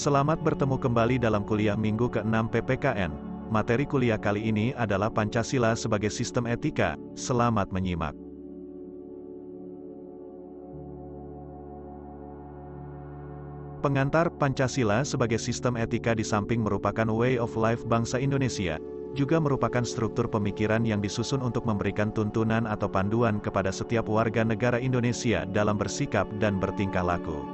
Selamat bertemu kembali dalam kuliah minggu ke-6 PPKN. Materi kuliah kali ini adalah Pancasila sebagai sistem etika. Selamat menyimak. Pengantar Pancasila sebagai sistem etika di samping merupakan way of life bangsa Indonesia, juga merupakan struktur pemikiran yang disusun untuk memberikan tuntunan atau panduan kepada setiap warga negara Indonesia dalam bersikap dan bertingkah laku.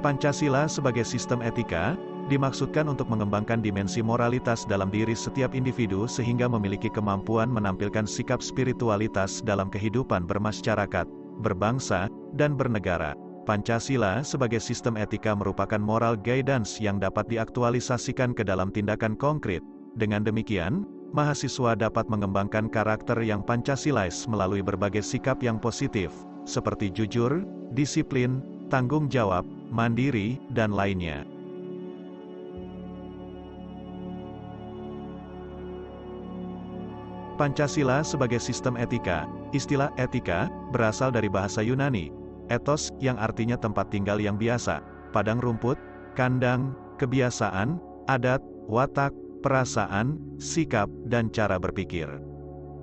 Pancasila sebagai sistem etika, dimaksudkan untuk mengembangkan dimensi moralitas dalam diri setiap individu sehingga memiliki kemampuan menampilkan sikap spiritualitas dalam kehidupan bermasyarakat, berbangsa, dan bernegara. Pancasila sebagai sistem etika merupakan moral guidance yang dapat diaktualisasikan ke dalam tindakan konkret. Dengan demikian, mahasiswa dapat mengembangkan karakter yang Pancasilais melalui berbagai sikap yang positif, seperti jujur, disiplin, tanggung jawab, mandiri, dan lainnya. Pancasila sebagai sistem etika. Istilah etika berasal dari bahasa Yunani, ethos yang artinya tempat tinggal yang biasa, padang rumput, kandang, kebiasaan, adat, watak, perasaan, sikap, dan cara berpikir.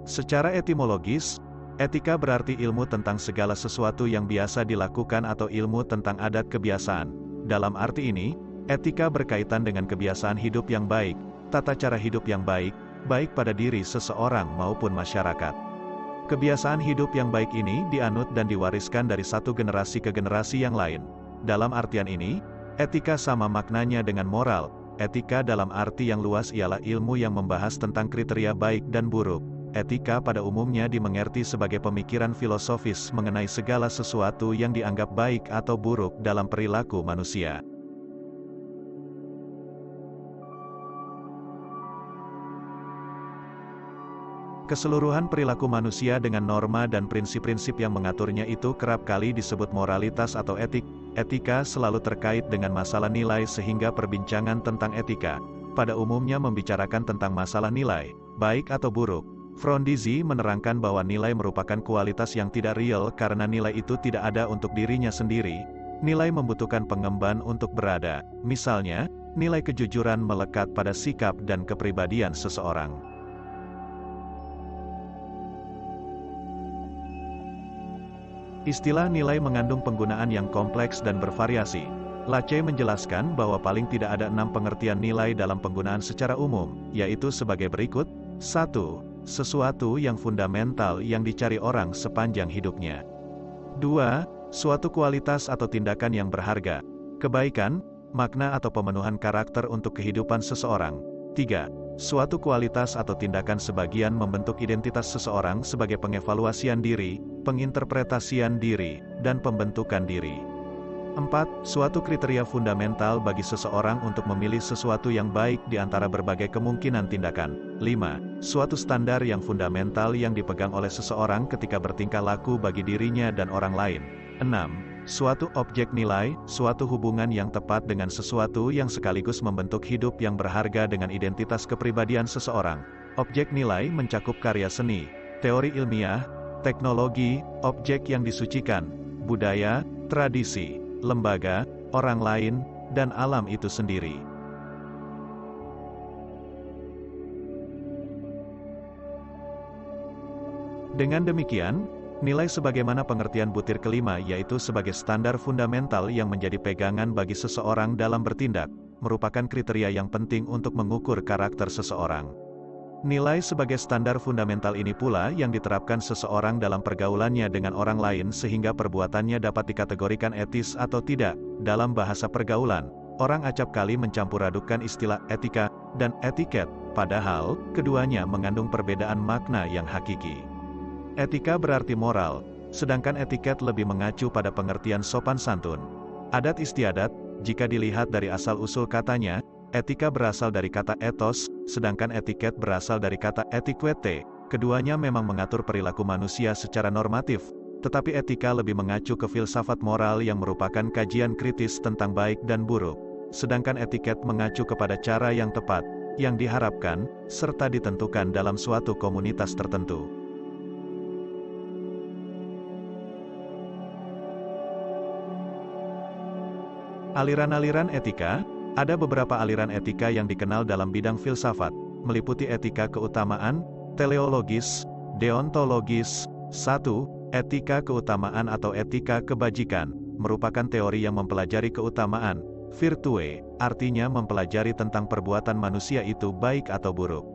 Secara etimologis, etika berarti ilmu tentang segala sesuatu yang biasa dilakukan atau ilmu tentang adat kebiasaan. Dalam arti ini, etika berkaitan dengan kebiasaan hidup yang baik, tata cara hidup yang baik, baik pada diri seseorang maupun masyarakat. Kebiasaan hidup yang baik ini dianut dan diwariskan dari satu generasi ke generasi yang lain. Dalam artian ini, etika sama maknanya dengan moral. Etika dalam arti yang luas ialah ilmu yang membahas tentang kriteria baik dan buruk. Etika pada umumnya dimengerti sebagai pemikiran filosofis mengenai segala sesuatu yang dianggap baik atau buruk dalam perilaku manusia. Keseluruhan perilaku manusia dengan norma dan prinsip-prinsip yang mengaturnya itu kerap kali disebut moralitas atau etik. Etika selalu terkait dengan masalah nilai sehingga perbincangan tentang etika, pada umumnya membicarakan tentang masalah nilai, baik atau buruk. Frondizi menerangkan bahwa nilai merupakan kualitas yang tidak real karena nilai itu tidak ada untuk dirinya sendiri. Nilai membutuhkan pengemban untuk berada. Misalnya, nilai kejujuran melekat pada sikap dan kepribadian seseorang. Istilah nilai mengandung penggunaan yang kompleks dan bervariasi. Lache menjelaskan bahwa paling tidak ada 6 pengertian nilai dalam penggunaan secara umum, yaitu sebagai berikut. 1. Sesuatu yang fundamental yang dicari orang sepanjang hidupnya. 2. Suatu kualitas atau tindakan yang berharga. Kebaikan, makna atau pemenuhan karakter untuk kehidupan seseorang. 3. Suatu kualitas atau tindakan sebagian membentuk identitas seseorang sebagai pengevaluasian diri, penginterpretasian diri, dan pembentukan diri. 4. Suatu kriteria fundamental bagi seseorang untuk memilih sesuatu yang baik di antara berbagai kemungkinan tindakan. 5. Suatu standar yang fundamental yang dipegang oleh seseorang ketika bertingkah laku bagi dirinya dan orang lain. 6. Suatu objek nilai, suatu hubungan yang tepat dengan sesuatu yang sekaligus membentuk hidup yang berharga dengan identitas kepribadian seseorang. Objek nilai mencakup karya seni, teori ilmiah, teknologi, objek yang disucikan, budaya, tradisi, lembaga, orang lain, dan alam itu sendiri. Dengan demikian, nilai sebagaimana pengertian butir kelima yaitu sebagai standar fundamental yang menjadi pegangan bagi seseorang dalam bertindak, merupakan kriteria yang penting untuk mengukur karakter seseorang. Nilai sebagai standar fundamental ini pula yang diterapkan seseorang dalam pergaulannya dengan orang lain sehingga perbuatannya dapat dikategorikan etis atau tidak. Dalam bahasa pergaulan, orang acap kali mencampur adukan istilah etika dan etiket, padahal keduanya mengandung perbedaan makna yang hakiki. Etika berarti moral, sedangkan etiket lebih mengacu pada pengertian sopan santun. Adat istiadat, jika dilihat dari asal-usul katanya, etika berasal dari kata ethos, sedangkan etiket berasal dari kata etiquette. Keduanya memang mengatur perilaku manusia secara normatif, tetapi etika lebih mengacu ke filsafat moral yang merupakan kajian kritis tentang baik dan buruk. Sedangkan etiket mengacu kepada cara yang tepat, yang diharapkan, serta ditentukan dalam suatu komunitas tertentu. Aliran-aliran etika Ada beberapa aliran etika yang dikenal dalam bidang filsafat, meliputi etika keutamaan, teleologis, deontologis. 1. Etika keutamaan atau etika kebajikan, merupakan teori yang mempelajari keutamaan, virtue, artinya mempelajari tentang perbuatan manusia itu baik atau buruk.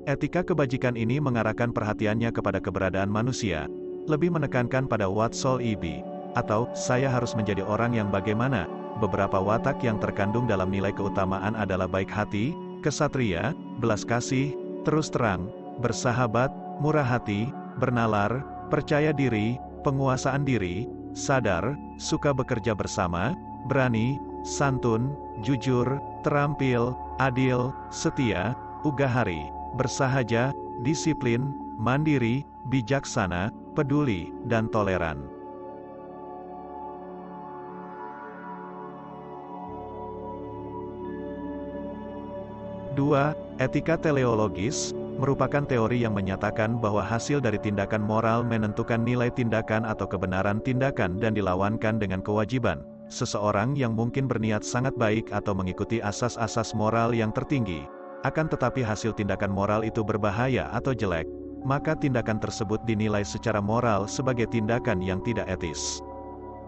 Etika kebajikan ini mengarahkan perhatiannya kepada keberadaan manusia, lebih menekankan pada what shall I be, atau saya harus menjadi orang yang bagaimana. Beberapa watak yang terkandung dalam nilai keutamaan adalah baik hati, kesatria, belas kasih, terus terang, bersahabat, murah hati, bernalar, percaya diri, penguasaan diri, sadar, suka bekerja bersama, berani, santun, jujur, terampil, adil, setia, ugahari, bersahaja, disiplin, mandiri, bijaksana, peduli, dan toleran. 2. Etika teleologis, merupakan teori yang menyatakan bahwa hasil dari tindakan moral menentukan nilai tindakan atau kebenaran tindakan dan dilawankan dengan kewajiban. Seseorang yang mungkin berniat sangat baik atau mengikuti asas-asas moral yang tertinggi, akan tetapi hasil tindakan moral itu berbahaya atau jelek, maka tindakan tersebut dinilai secara moral sebagai tindakan yang tidak etis.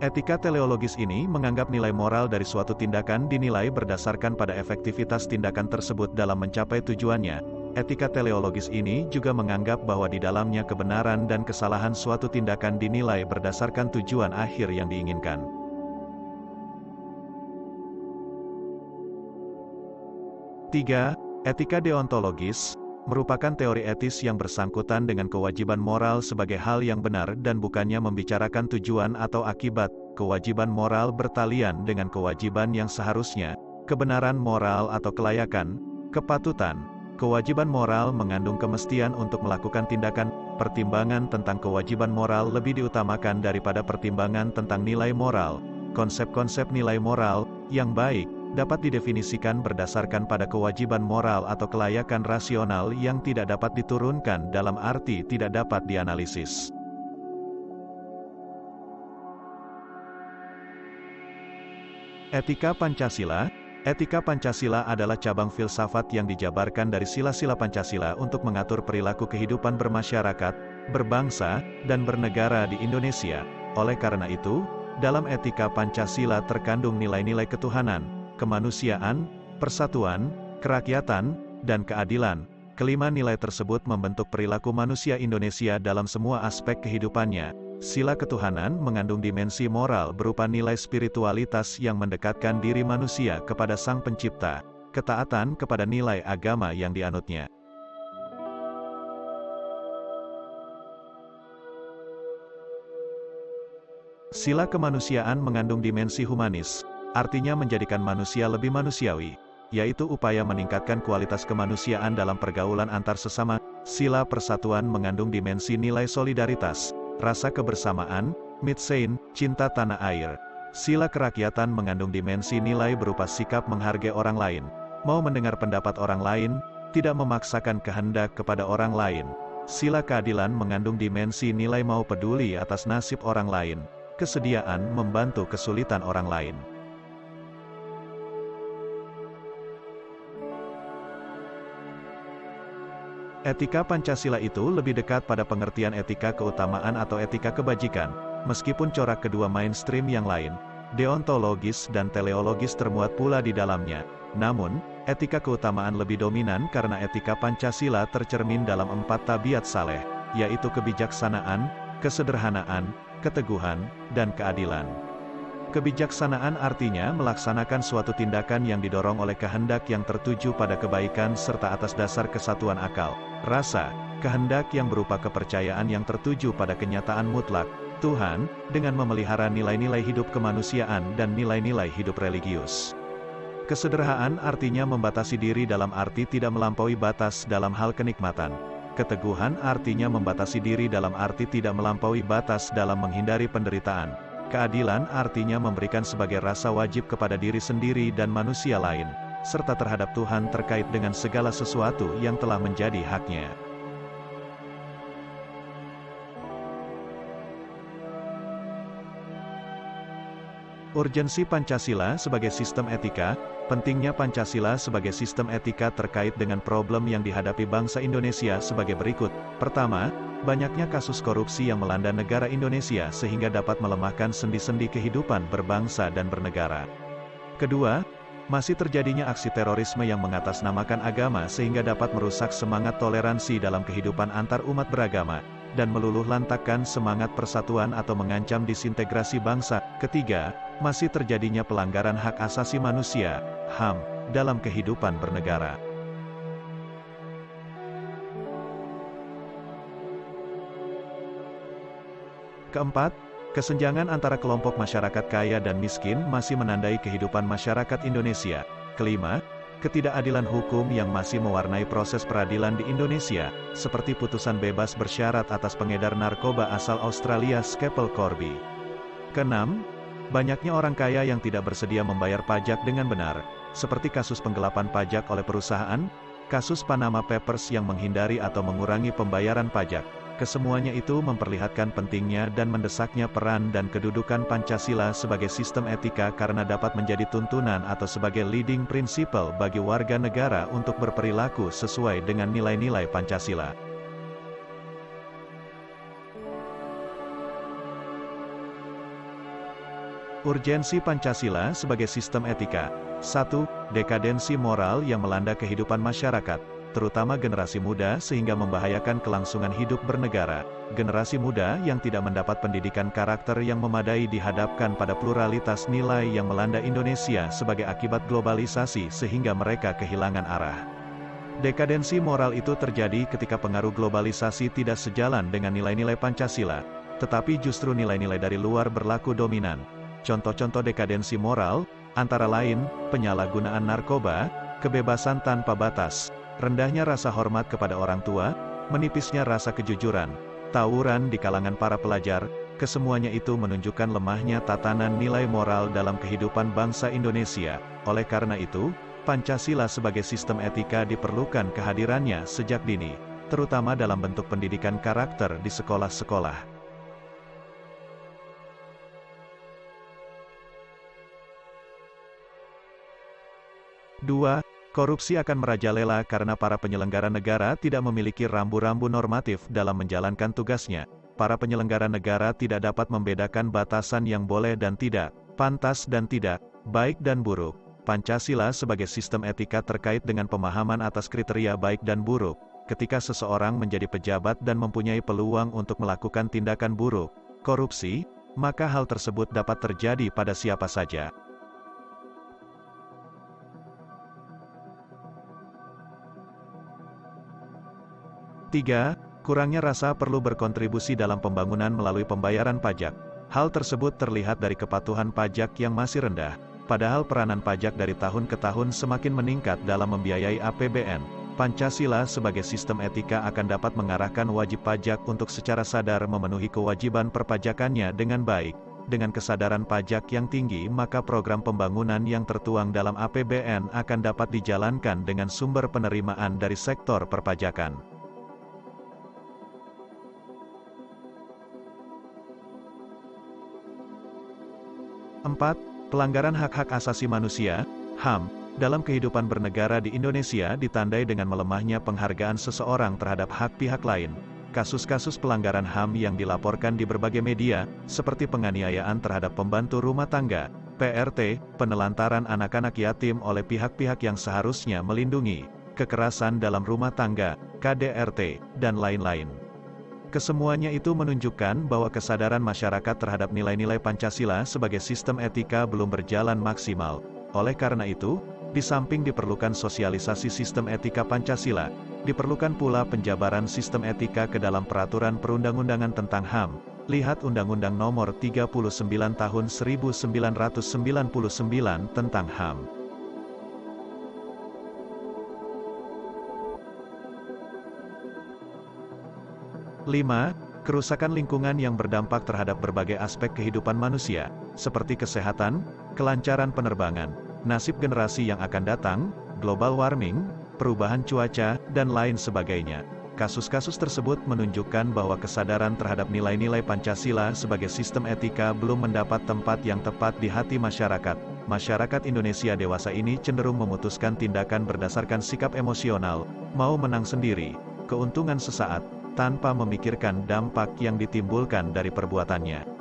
Etika teleologis ini menganggap nilai moral dari suatu tindakan dinilai berdasarkan pada efektivitas tindakan tersebut dalam mencapai tujuannya. Etika teleologis ini juga menganggap bahwa di dalamnya kebenaran dan kesalahan suatu tindakan dinilai berdasarkan tujuan akhir yang diinginkan. 3. Etika deontologis, merupakan teori etis yang bersangkutan dengan kewajiban moral sebagai hal yang benar dan bukannya membicarakan tujuan atau akibat. Kewajiban moral bertalian dengan kewajiban yang seharusnya, kebenaran moral atau kelayakan, kepatutan. Kewajiban moral mengandung kemestian untuk melakukan tindakan. Pertimbangan tentang kewajiban moral lebih diutamakan daripada pertimbangan tentang nilai moral. Konsep-konsep nilai moral yang baik dapat didefinisikan berdasarkan pada kewajiban moral atau kelayakan rasional yang tidak dapat diturunkan dalam arti tidak dapat dianalisis. Etika Pancasila. Etika Pancasila adalah cabang filsafat yang dijabarkan dari sila-sila Pancasila untuk mengatur perilaku kehidupan bermasyarakat, berbangsa, dan bernegara di Indonesia. Oleh karena itu, dalam etika Pancasila terkandung nilai-nilai ketuhanan, kemanusiaan, persatuan, kerakyatan, dan keadilan. Kelima nilai tersebut membentuk perilaku manusia Indonesia dalam semua aspek kehidupannya. Sila ketuhanan mengandung dimensi moral berupa nilai spiritualitas yang mendekatkan diri manusia kepada Sang Pencipta, ketaatan kepada nilai agama yang dianutnya. Sila kemanusiaan mengandung dimensi humanis, artinya menjadikan manusia lebih manusiawi, yaitu upaya meningkatkan kualitas kemanusiaan dalam pergaulan antar sesama. Sila persatuan mengandung dimensi nilai solidaritas, rasa kebersamaan, mitsein, cinta tanah air. Sila kerakyatan mengandung dimensi nilai berupa sikap menghargai orang lain, mau mendengar pendapat orang lain, tidak memaksakan kehendak kepada orang lain. Sila keadilan mengandung dimensi nilai mau peduli atas nasib orang lain, kesediaan membantu kesulitan orang lain. Etika Pancasila itu lebih dekat pada pengertian etika keutamaan atau etika kebajikan, meskipun corak kedua mainstream yang lain, deontologis dan teleologis termuat pula di dalamnya. Namun, etika keutamaan lebih dominan karena etika Pancasila tercermin dalam 4 tabiat saleh, yaitu kebijaksanaan, kesederhanaan, keteguhan, dan keadilan. Kebijaksanaan artinya melaksanakan suatu tindakan yang didorong oleh kehendak yang tertuju pada kebaikan serta atas dasar kesatuan akal, rasa, kehendak yang berupa kepercayaan yang tertuju pada kenyataan mutlak, Tuhan, dengan memelihara nilai-nilai hidup kemanusiaan dan nilai-nilai hidup religius. Kesederhanaan artinya membatasi diri dalam arti tidak melampaui batas dalam hal kenikmatan. Keteguhan artinya membatasi diri dalam arti tidak melampaui batas dalam menghindari penderitaan. Keadilan artinya memberikan sebagai rasa wajib kepada diri sendiri dan manusia lain, serta terhadap Tuhan terkait dengan segala sesuatu yang telah menjadi haknya. Urgensi Pancasila sebagai sistem etika. Pentingnya Pancasila sebagai sistem etika terkait dengan problem yang dihadapi bangsa Indonesia sebagai berikut. Pertama, banyaknya kasus korupsi yang melanda negara Indonesia sehingga dapat melemahkan sendi-sendi kehidupan berbangsa dan bernegara. Kedua, masih terjadinya aksi terorisme yang mengatasnamakan agama sehingga dapat merusak semangat toleransi dalam kehidupan antar umat beragama, dan meluluhlantakkan semangat persatuan atau mengancam disintegrasi bangsa. Ketiga, masih terjadinya pelanggaran hak asasi manusia, HAM, dalam kehidupan bernegara. Keempat, kesenjangan antara kelompok masyarakat kaya dan miskin masih menandai kehidupan masyarakat Indonesia. Kelima, ketidakadilan hukum yang masih mewarnai proses peradilan di Indonesia, seperti putusan bebas bersyarat atas pengedar narkoba asal Australia Skeppel Corby. Keenam, banyaknya orang kaya yang tidak bersedia membayar pajak dengan benar, seperti kasus penggelapan pajak oleh perusahaan, kasus Panama Papers yang menghindari atau mengurangi pembayaran pajak. Kesemuanya itu memperlihatkan pentingnya dan mendesaknya peran dan kedudukan Pancasila sebagai sistem etika karena dapat menjadi tuntunan atau sebagai leading principle bagi warga negara untuk berperilaku sesuai dengan nilai-nilai Pancasila. Urgensi Pancasila sebagai sistem etika. 1. Dekadensi moral yang melanda kehidupan masyarakat, terutama generasi muda sehingga membahayakan kelangsungan hidup bernegara. Generasi muda yang tidak mendapat pendidikan karakter yang memadai dihadapkan pada pluralitas nilai yang melanda Indonesia sebagai akibat globalisasi sehingga mereka kehilangan arah. Dekadensi moral itu terjadi ketika pengaruh globalisasi tidak sejalan dengan nilai-nilai Pancasila, tetapi justru nilai-nilai dari luar berlaku dominan. Contoh-contoh dekadensi moral, antara lain, penyalahgunaan narkoba, kebebasan tanpa batas, rendahnya rasa hormat kepada orang tua, menipisnya rasa kejujuran, tawuran di kalangan para pelajar, kesemuanya itu menunjukkan lemahnya tatanan nilai moral dalam kehidupan bangsa Indonesia. Oleh karena itu, Pancasila sebagai sistem etika diperlukan kehadirannya sejak dini, terutama dalam bentuk pendidikan karakter di sekolah-sekolah. 2. Korupsi akan merajalela karena para penyelenggara negara tidak memiliki rambu-rambu normatif dalam menjalankan tugasnya. Para penyelenggara negara tidak dapat membedakan batasan yang boleh dan tidak, pantas dan tidak, baik dan buruk. Pancasila sebagai sistem etika terkait dengan pemahaman atas kriteria baik dan buruk. Ketika seseorang menjadi pejabat dan mempunyai peluang untuk melakukan tindakan buruk, korupsi, maka hal tersebut dapat terjadi pada siapa saja. 3. Kurangnya rasa perlu berkontribusi dalam pembangunan melalui pembayaran pajak. Hal tersebut terlihat dari kepatuhan pajak yang masih rendah, padahal peranan pajak dari tahun ke tahun semakin meningkat dalam membiayai APBN. Pancasila sebagai sistem etika akan dapat mengarahkan wajib pajak untuk secara sadar memenuhi kewajiban perpajakannya dengan baik. Dengan kesadaran pajak yang tinggi, maka program pembangunan yang tertuang dalam APBN akan dapat dijalankan dengan sumber penerimaan dari sektor perpajakan. 4. Pelanggaran hak-hak asasi manusia, HAM, dalam kehidupan bernegara di Indonesia ditandai dengan melemahnya penghargaan seseorang terhadap hak pihak lain. Kasus-kasus pelanggaran HAM yang dilaporkan di berbagai media, seperti penganiayaan terhadap pembantu rumah tangga, PRT, penelantaran anak-anak yatim oleh pihak-pihak yang seharusnya melindungi, kekerasan dalam rumah tangga, KDRT, dan lain-lain. Kesemuanya itu menunjukkan bahwa kesadaran masyarakat terhadap nilai-nilai Pancasila sebagai sistem etika belum berjalan maksimal. Oleh karena itu, di samping diperlukan sosialisasi sistem etika Pancasila, diperlukan pula penjabaran sistem etika ke dalam peraturan perundang-undangan tentang HAM. Lihat Undang-Undang Nomor 39 Tahun 1999 tentang HAM. 5. Kerusakan lingkungan yang berdampak terhadap berbagai aspek kehidupan manusia, seperti kesehatan, kelancaran penerbangan, nasib generasi yang akan datang, global warming, perubahan cuaca, dan lain sebagainya. Kasus-kasus tersebut menunjukkan bahwa kesadaran terhadap nilai-nilai Pancasila sebagai sistem etika belum mendapat tempat yang tepat di hati masyarakat. Masyarakat Indonesia dewasa ini cenderung memutuskan tindakan berdasarkan sikap emosional, mau menang sendiri, keuntungan sesaat, tanpa memikirkan dampak yang ditimbulkan dari perbuatannya.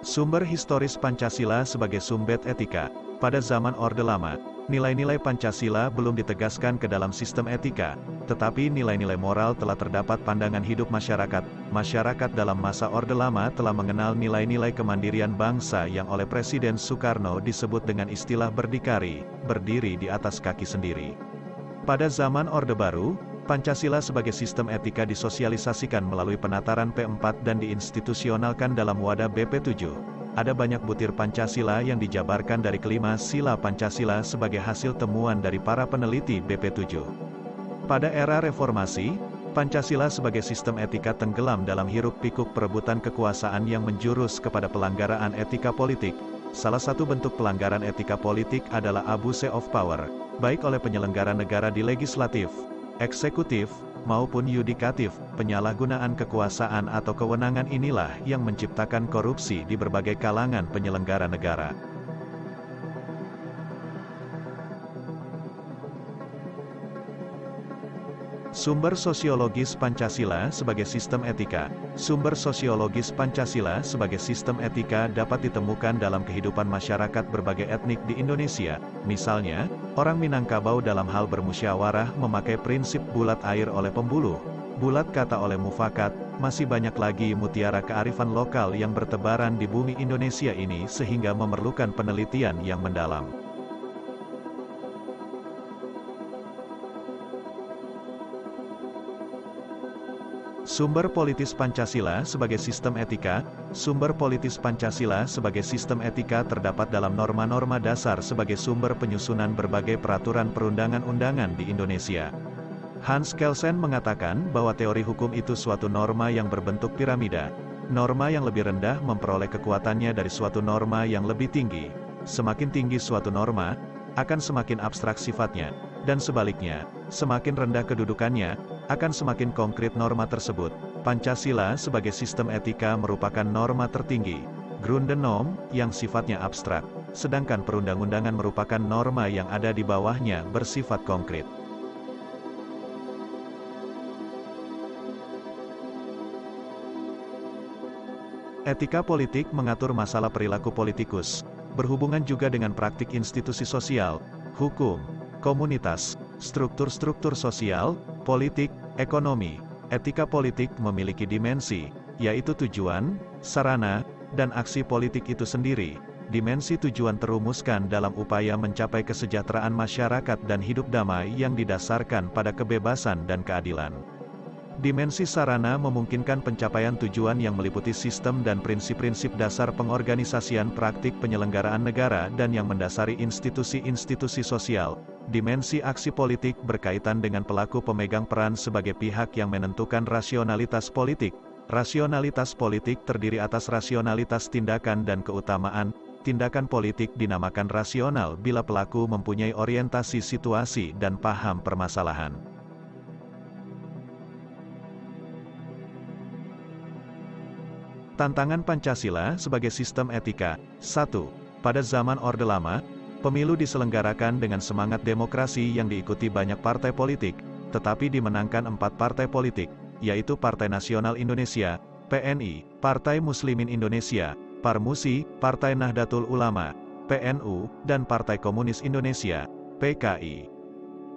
Sumber historis Pancasila sebagai sumber etika. Pada zaman Orde Lama, nilai-nilai Pancasila belum ditegaskan ke dalam sistem etika, tetapi nilai-nilai moral telah terdapat pandangan hidup masyarakat. Masyarakat dalam masa Orde Lama telah mengenal nilai-nilai kemandirian bangsa yang oleh Presiden Soekarno disebut dengan istilah berdikari, berdiri di atas kaki sendiri. Pada zaman Orde Baru, Pancasila sebagai sistem etika disosialisasikan melalui penataran P4 dan diinstitusionalkan dalam wadah BP7. Ada banyak butir Pancasila yang dijabarkan dari kelima sila Pancasila sebagai hasil temuan dari para peneliti BP7. Pada era reformasi, Pancasila sebagai sistem etika tenggelam dalam hiruk-pikuk perebutan kekuasaan yang menjurus kepada pelanggaran etika politik. Salah satu bentuk pelanggaran etika politik adalah abuse of power, baik oleh penyelenggara negara di legislatif, eksekutif, maupun yudikatif. Penyalahgunaan kekuasaan atau kewenangan inilah yang menciptakan korupsi di berbagai kalangan penyelenggara negara. Sumber sosiologis Pancasila sebagai sistem etika. Sumber sosiologis Pancasila sebagai sistem etika dapat ditemukan dalam kehidupan masyarakat berbagai etnik di Indonesia. Misalnya, orang Minangkabau dalam hal bermusyawarah memakai prinsip bulat air oleh pembuluh, bulat kata oleh mufakat. Masih banyak lagi mutiara kearifan lokal yang bertebaran di bumi Indonesia ini sehingga memerlukan penelitian yang mendalam. Sumber politis Pancasila sebagai sistem etika. Sumber politis Pancasila sebagai sistem etika terdapat dalam norma-norma dasar sebagai sumber penyusunan berbagai peraturan perundang-undangan di Indonesia. Hans Kelsen mengatakan bahwa teori hukum itu suatu norma yang berbentuk piramida. Norma yang lebih rendah memperoleh kekuatannya dari suatu norma yang lebih tinggi. Semakin tinggi suatu norma, akan semakin abstrak sifatnya, dan sebaliknya, semakin rendah kedudukannya, akan semakin konkret norma tersebut. Pancasila sebagai sistem etika merupakan norma tertinggi, Grundnorm, yang sifatnya abstrak, sedangkan perundang-undangan merupakan norma yang ada di bawahnya bersifat konkret. Etika politik mengatur masalah perilaku politikus, berhubungan juga dengan praktik institusi sosial, hukum, komunitas, struktur-struktur sosial, politik, ekonomi. Etika politik memiliki dimensi, yaitu tujuan, sarana, dan aksi politik itu sendiri. Dimensi tujuan terumuskan dalam upaya mencapai kesejahteraan masyarakat dan hidup damai yang didasarkan pada kebebasan dan keadilan. Dimensi sarana memungkinkan pencapaian tujuan yang meliputi sistem dan prinsip-prinsip dasar pengorganisasian praktik penyelenggaraan negara dan yang mendasari institusi-institusi sosial. Dimensi aksi politik berkaitan dengan pelaku pemegang peran sebagai pihak yang menentukan rasionalitas politik. Rasionalitas politik terdiri atas rasionalitas tindakan dan keutamaan. Tindakan politik dinamakan rasional bila pelaku mempunyai orientasi situasi dan paham permasalahan. Tantangan Pancasila sebagai sistem etika. 1. Pada zaman Orde Lama, pemilu diselenggarakan dengan semangat demokrasi yang diikuti banyak partai politik, tetapi dimenangkan 4 partai politik, yaitu Partai Nasional Indonesia, PNI, Partai Muslimin Indonesia, Parmusi, Partai Nahdlatul Ulama, PNU, dan Partai Komunis Indonesia, PKI.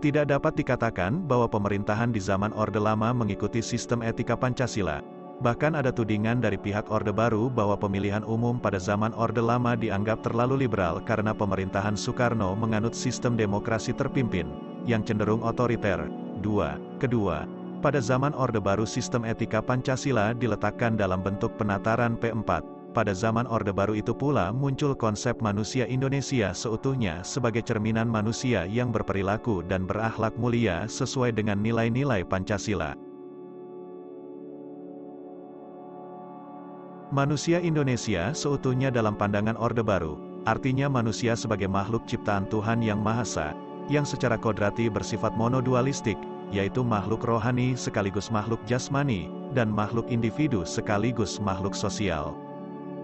Tidak dapat dikatakan bahwa pemerintahan di zaman Orde Lama mengikuti sistem etika Pancasila. Bahkan ada tudingan dari pihak Orde Baru bahwa pemilihan umum pada zaman Orde Lama dianggap terlalu liberal karena pemerintahan Soekarno menganut sistem demokrasi terpimpin, yang cenderung otoriter. Kedua, pada zaman Orde Baru sistem etika Pancasila diletakkan dalam bentuk penataran P4. Pada zaman Orde Baru itu pula muncul konsep manusia Indonesia seutuhnya sebagai cerminan manusia yang berperilaku dan berakhlak mulia sesuai dengan nilai-nilai Pancasila. Manusia Indonesia seutuhnya dalam pandangan Orde Baru artinya manusia sebagai makhluk ciptaan Tuhan Yang Maha Esa, yang secara kodrati bersifat monodualistik, yaitu makhluk rohani sekaligus makhluk jasmani, dan makhluk individu sekaligus makhluk sosial.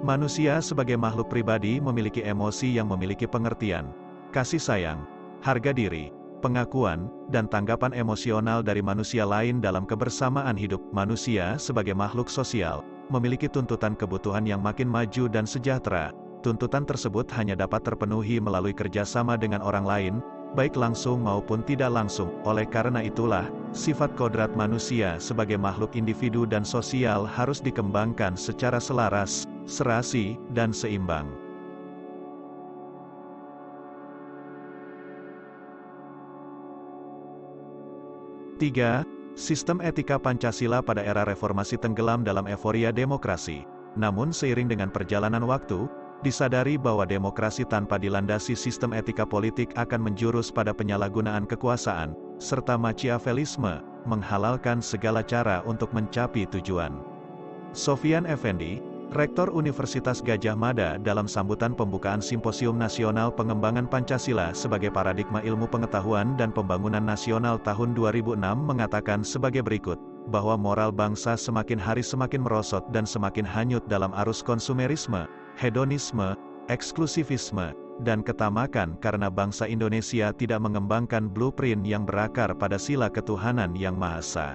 Manusia sebagai makhluk pribadi memiliki emosi yang memiliki pengertian, kasih sayang, harga diri, pengakuan, dan tanggapan emosional dari manusia lain dalam kebersamaan hidup. Manusia sebagai makhluk sosial memiliki tuntutan kebutuhan yang makin maju dan sejahtera. Tuntutan tersebut hanya dapat terpenuhi melalui kerjasama dengan orang lain, baik langsung maupun tidak langsung. Oleh karena itulah, sifat kodrat manusia sebagai makhluk individu dan sosial harus dikembangkan secara selaras, serasi, dan seimbang. Tiga, sistem etika Pancasila pada era reformasi tenggelam dalam euforia demokrasi. Namun seiring dengan perjalanan waktu, disadari bahwa demokrasi tanpa dilandasi sistem etika politik akan menjurus pada penyalahgunaan kekuasaan, serta Machiavellisme, menghalalkan segala cara untuk mencapai tujuan. Sofyan Effendi, Rektor Universitas Gadjah Mada dalam sambutan pembukaan Simposium Nasional Pengembangan Pancasila sebagai Paradigma Ilmu Pengetahuan dan Pembangunan Nasional tahun 2006 mengatakan sebagai berikut, bahwa moral bangsa semakin hari semakin merosot dan semakin hanyut dalam arus konsumerisme, hedonisme, eksklusivisme, dan ketamakan karena bangsa Indonesia tidak mengembangkan blueprint yang berakar pada sila ketuhanan Yang Maha Esa.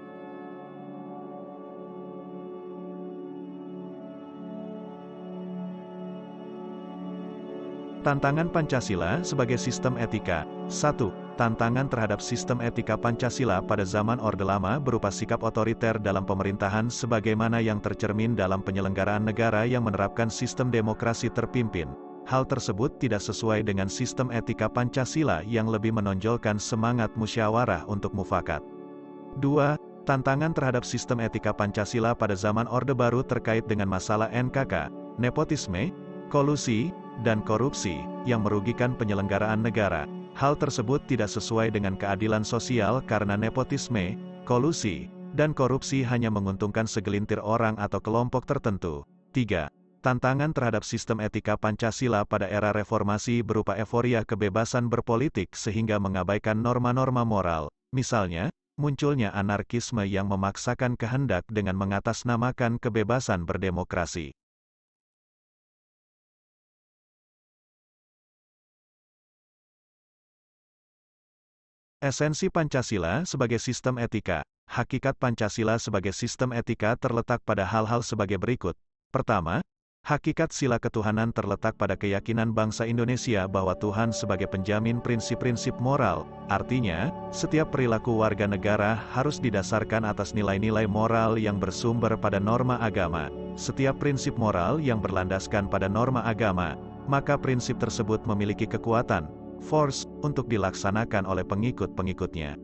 Tantangan Pancasila sebagai sistem etika. 1. Tantangan terhadap sistem etika Pancasila pada zaman Orde Lama berupa sikap otoriter dalam pemerintahan sebagaimana yang tercermin dalam penyelenggaraan negara yang menerapkan sistem demokrasi terpimpin. Hal tersebut tidak sesuai dengan sistem etika Pancasila yang lebih menonjolkan semangat musyawarah untuk mufakat. 2. Tantangan terhadap sistem etika Pancasila pada zaman Orde Baru terkait dengan masalah NKK, nepotisme, kolusi, dan korupsi, yang merugikan penyelenggaraan negara. Hal tersebut tidak sesuai dengan keadilan sosial karena nepotisme, kolusi, dan korupsi hanya menguntungkan segelintir orang atau kelompok tertentu. 3. Tantangan terhadap sistem etika Pancasila pada era reformasi berupa euforia kebebasan berpolitik sehingga mengabaikan norma-norma moral, misalnya, munculnya anarkisme yang memaksakan kehendak dengan mengatasnamakan kebebasan berdemokrasi. Esensi Pancasila sebagai sistem etika. Hakikat Pancasila sebagai sistem etika terletak pada hal-hal sebagai berikut. Pertama, hakikat sila ketuhanan terletak pada keyakinan bangsa Indonesia bahwa Tuhan sebagai penjamin prinsip-prinsip moral. Artinya, setiap perilaku warga negara harus didasarkan atas nilai-nilai moral yang bersumber pada norma agama. Setiap prinsip moral yang berlandaskan pada norma agama, maka prinsip tersebut memiliki kekuatan, force, untuk dilaksanakan oleh pengikut-pengikutnya.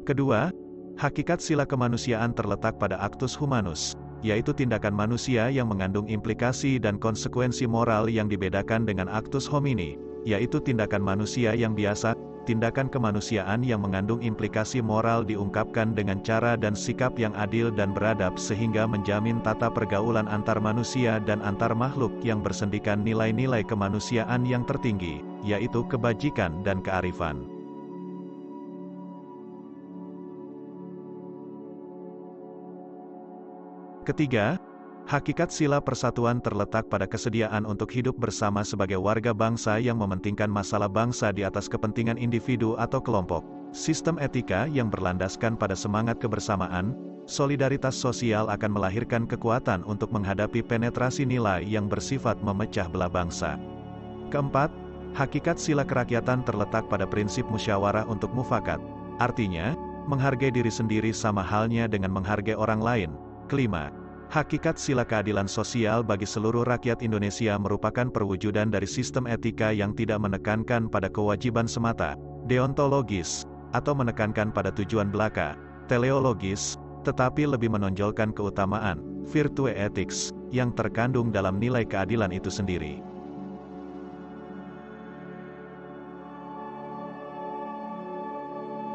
Kedua, hakikat sila kemanusiaan terletak pada actus humanus, yaitu tindakan manusia yang mengandung implikasi dan konsekuensi moral yang dibedakan dengan actus homini, yaitu tindakan manusia yang biasa. Tindakan kemanusiaan yang mengandung implikasi moral diungkapkan dengan cara dan sikap yang adil dan beradab sehingga menjamin tata pergaulan antar manusia dan antar makhluk yang bersendikan nilai-nilai kemanusiaan yang tertinggi, yaitu kebajikan dan kearifan. Ketiga, hakikat sila persatuan terletak pada kesediaan untuk hidup bersama sebagai warga bangsa yang mementingkan masalah bangsa di atas kepentingan individu atau kelompok. Sistem etika yang berlandaskan pada semangat kebersamaan, solidaritas sosial akan melahirkan kekuatan untuk menghadapi penetrasi nilai yang bersifat memecah belah bangsa. Keempat, hakikat sila kerakyatan terletak pada prinsip musyawarah untuk mufakat. Artinya, menghargai diri sendiri sama halnya dengan menghargai orang lain. Kelima, hakikat sila keadilan sosial bagi seluruh rakyat Indonesia merupakan perwujudan dari sistem etika yang tidak menekankan pada kewajiban semata, deontologis, atau menekankan pada tujuan belaka, teleologis, tetapi lebih menonjolkan keutamaan, virtue ethics, yang terkandung dalam nilai keadilan itu sendiri.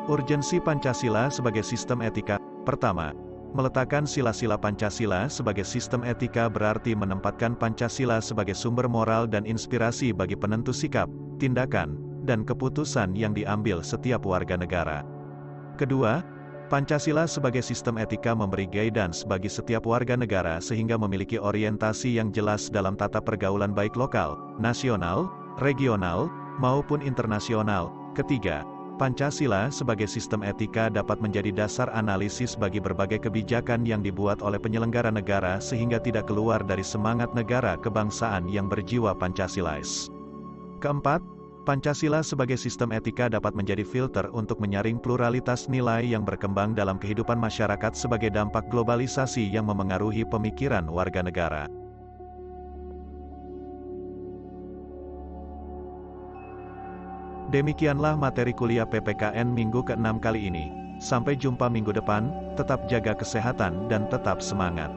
Urgensi Pancasila sebagai sistem etika. Pertama, Meletakkan sila-sila Pancasila sebagai sistem etika berarti menempatkan Pancasila sebagai sumber moral dan inspirasi bagi penentu sikap, tindakan, dan keputusan yang diambil setiap warga negara. Kedua, Pancasila sebagai sistem etika memberi guidance bagi setiap warga negara sehingga memiliki orientasi yang jelas dalam tata pergaulan baik lokal, nasional, regional, maupun internasional. Ketiga, Pancasila sebagai sistem etika dapat menjadi dasar analisis bagi berbagai kebijakan yang dibuat oleh penyelenggara negara sehingga tidak keluar dari semangat negara kebangsaan yang berjiwa Pancasilais. Keempat, Pancasila sebagai sistem etika dapat menjadi filter untuk menyaring pluralitas nilai yang berkembang dalam kehidupan masyarakat sebagai dampak globalisasi yang memengaruhi pemikiran warga negara. Demikianlah materi kuliah PPKN minggu ke-6 kali ini. Sampai jumpa minggu depan, tetap jaga kesehatan dan tetap semangat.